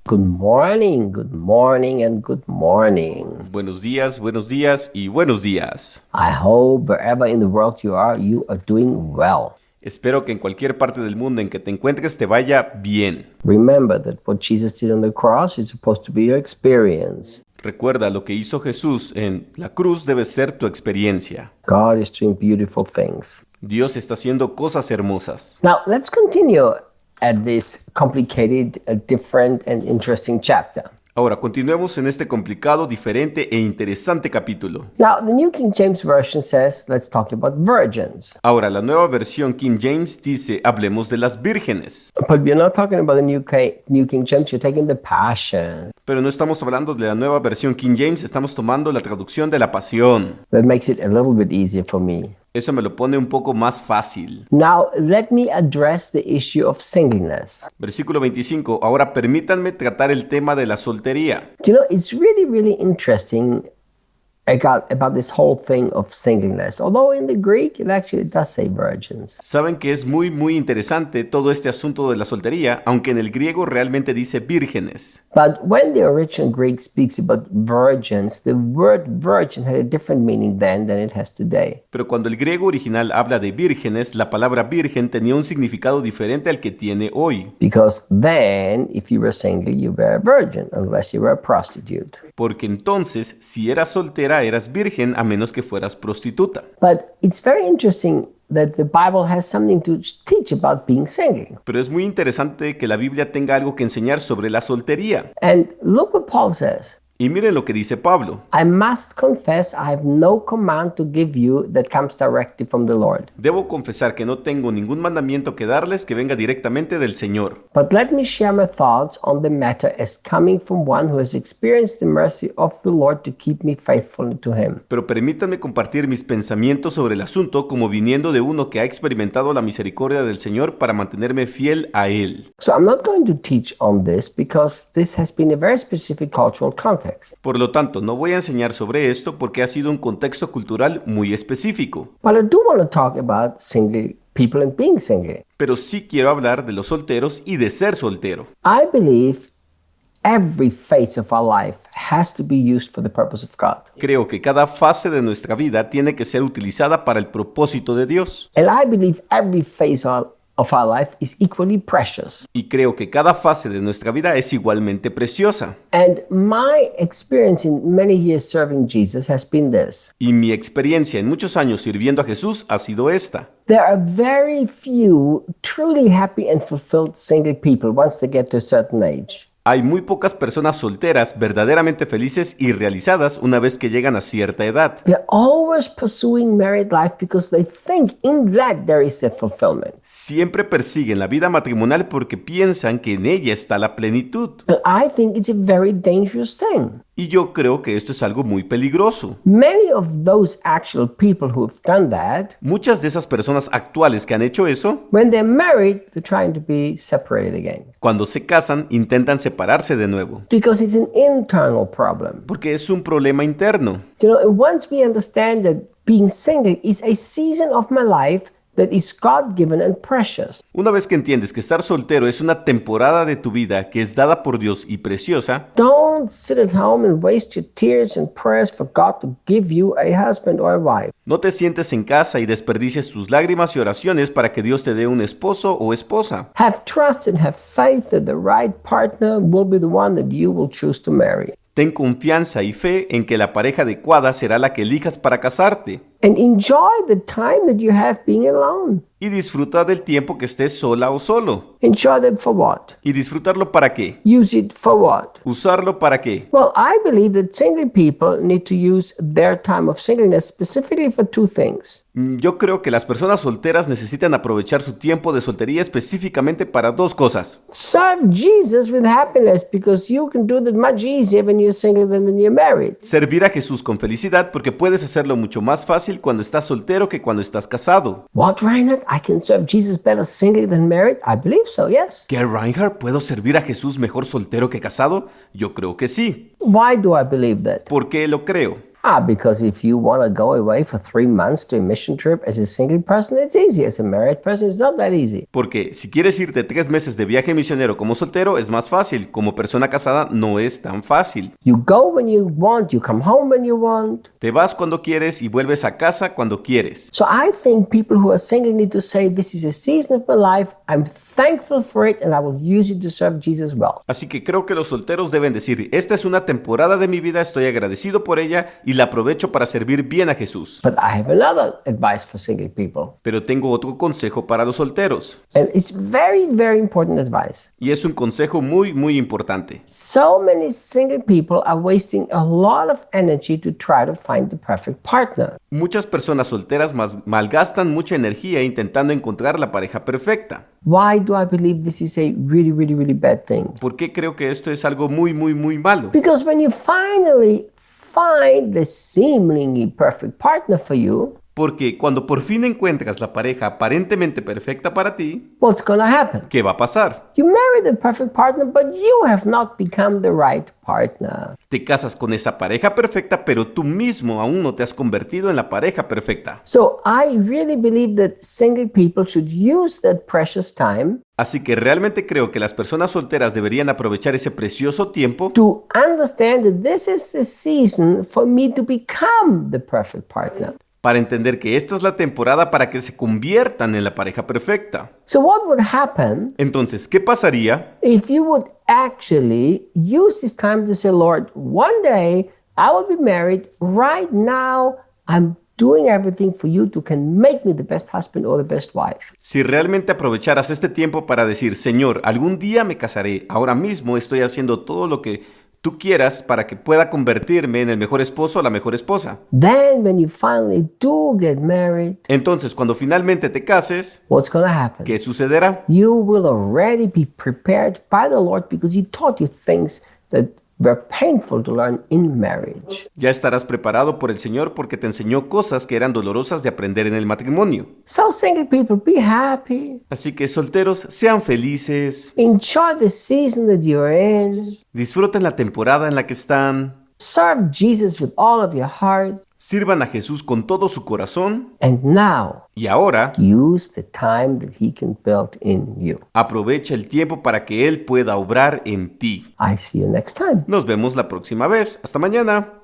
Good morning, and good morning. Buenos días y buenos días. I hope wherever in the world you are doing well. Espero que en cualquier parte del mundo en que te encuentres te vaya bien. Remember that what Jesus did on the cross is supposed to be your experience. Recuerda, lo que hizo Jesús en la cruz debe ser tu experiencia. God is doing beautiful things. Dios está haciendo cosas hermosas. Now, let's continue at this complicated, different, and interesting chapter. Ahora, continuemos en este complicado, diferente e interesante capítulo. Now, the New King James Version says, let's talk about virgins. Ahora, la nueva versión King James dice, hablemos de las vírgenes. But you're not talking about the New King James, you're taking the Passion. Pero no estamos hablando de la nueva versión King James, estamos tomando la traducción de la Pasión. That makes it a little bit easier for me. Eso me lo pone un poco más fácil. Now, let me address the issue of singleness. Versículo 25. Ahora permítanme tratar el tema de la soltería. You know, it's really interesting about this whole thing of singleness. Although in the Greek, it actually does say virgins. Saben que es muy interesante todo este asunto de la soltería, aunque en el griego realmente dice vírgenes. But when the original Greek speaks about virgins, the word virgin had a different meaning then than it has today. Pero cuando el griego original habla de vírgenes, la palabra virgen tenía un significado diferente al que tiene hoy. Because then, if you were single, you were a virgin, unless you were a prostitute. Porque entonces, si eras soltera, eras virgen a menos que fueras prostituta. But it's very interesting that the Bible has something to teach about being single. Pero es muy interesante que la Biblia tenga algo que enseñar sobre la soltería. And look what Paul says. Y miren lo que dice Pablo. I must confess I have no command to give you that comes directly from the Lord. Debo confesar que no tengo ningún mandamiento que darles que venga directamente del Señor. But let me share my thoughts on the matter as coming from one who has experienced the mercy of the Lord to keep me faithful to him. Pero permítanme compartir mis pensamientos sobre el asunto como viniendo de uno que ha experimentado la misericordia del Señor para mantenerme fiel a Él. So I'm not going to teach on this because this has been a very specific cultural context. Por lo tanto, no voy a enseñar sobre esto porque ha sido un contexto cultural muy específico. But I do want to talk about single people and being single. Pero sí quiero hablar de los solteros y de ser soltero. I believe every phase of our life has to be used for the purpose of God. Creo que cada fase de nuestra vida tiene que ser utilizada para el propósito de Dios. And I believe every phase of our life is equally precious. Y creo que cada fase de nuestra vida es igualmente preciosa. And my experience in many years serving Jesus has been this. Y mi experiencia en muchos años sirviendo a Jesús ha sido esta. There are very few truly happy and fulfilled single people once they get to a certain age. Hay muy pocas personas solteras verdaderamente felices y realizadas una vez que llegan a cierta edad. They're always pursuing married life because they think in that there is a fulfillment. Siempre persiguen la vida matrimonial porque piensan que en ella está la plenitud. And I think it's a very dangerous thing. Y yo creo que esto es algo muy peligroso. Many of those actual people who have done that, Muchas de esas personas actuales que han hecho eso, when they're married, they're trying to be separated again. cuando se casan, intentan separarse de nuevo. Because it's an internal problem. Porque es un problema interno. You know, and once we understand that being single is a season of my life that is God-given and precious, Una vez que entiendes que estar soltero es una temporada de tu vida que es dada por Dios y preciosa, don't sit at home and waste your tears and prayers for God to give you a husband or a wife. no te sientes en casa y desperdicies tus lágrimas y oraciones para que Dios te dé un esposo o esposa. Have trust and have faith that the right partner will be the one that you will choose to marry. Ten confianza y fe en que la pareja adecuada será la que elijas para casarte. And enjoy the time that you have being alone. Y disfruta del tiempo que estés sola o solo. Enjoy them for what? ¿Y disfrutarlo para qué? Use it for what? ¿Usarlo para qué? Well, I believe that single people need to use their time of singleness specifically for two things. Yo creo que las personas solteras necesitan aprovechar su tiempo de soltería específicamente para dos cosas. Serve Jesus with happiness because you can do that much easier when you're single than when you're married. Servir a Jesús con felicidad porque puedes hacerlo mucho más fácil cuando estás soltero que cuando estás casado. What, Reinhard? I can serve Jesus better single than married? I believe so, yes. ¿Qué, Reinhard? ¿Puedo servir a Jesús mejor soltero que casado? Yo creo que sí. Why do I believe that? ¿Por qué lo creo? Because if you want to go away for 3 months to a mission trip as a single person, it's easy. As a married person, it's not that easy. Porque si quieres irte 3 meses de viaje misionero como soltero, es más fácil. Como persona casada, no es tan fácil. You go when you want, you come home when you want. Te vas cuando quieres y vuelves a casa cuando quieres. So I think people who are single need to say, this is a season of my life, I'm thankful for it, and I will use it to serve Jesus well. Así que creo que los solteros deben decir, esta es una temporada de mi vida, estoy agradecido por ella y la aprovecho para servir bien a Jesús. But I have another advice for single people. Pero tengo otro consejo para los solteros. And it's very, very important advice. Y es un consejo muy, muy importante. So many single people are wasting a lot of energy to try to find the perfect partner. Muchas personas solteras malgastan mucha energía intentando encontrar la pareja perfecta. Why do I believe this is a really, really, really bad thing? ¿Por qué creo que esto es algo muy, muy, muy malo? Because when you finally find the seemingly perfect partner for you, Porque cuando por fin encuentras la pareja aparentemente perfecta para ti, what's going to happen? ¿qué va a pasar? You marry the perfect partner, but you have not become the right partner. Te casas con esa pareja perfecta, pero tú mismo aún no te has convertido en la pareja perfecta. So I really believe that single people should use that precious time Así que realmente creo que las personas solteras deberían aprovechar ese precioso tiempo to understand that this is the season for me to become the perfect partner. para entender que esta es la temporada para que se conviertan en la pareja perfecta. So what would happen Entonces, ¿qué pasaría if you would actually use this time to say, Lord, one day I will be married. Right now, I'm doing everything for you to can make me the best husband or the best wife. si realmente aprovecharas este tiempo para decir, Señor, algún día me casaré, ahora mismo estoy haciendo todo lo que tú quieras para que pueda convertirme en el mejor esposo o la mejor esposa? Then when you finally do get married, Entonces, cuando finalmente te cases, what's going to happen? ¿qué sucederá? You will already be prepared by the Lord because He taught you things that were painful to learn in marriage. Ya estarás preparado por el Señor porque te enseñó cosas que eran dolorosas de aprender en el matrimonio. So single people, be happy. Así que solteros, sean felices, Enjoy the season that you're in. disfruten la temporada en la que están, Serve Jesus with all of your heart. sirvan a Jesús con todo su corazón And now, y ahora use the time that He can build in you. aprovecha el tiempo para que Él pueda obrar en ti. I see you next time. Nos vemos la próxima vez. Hasta mañana.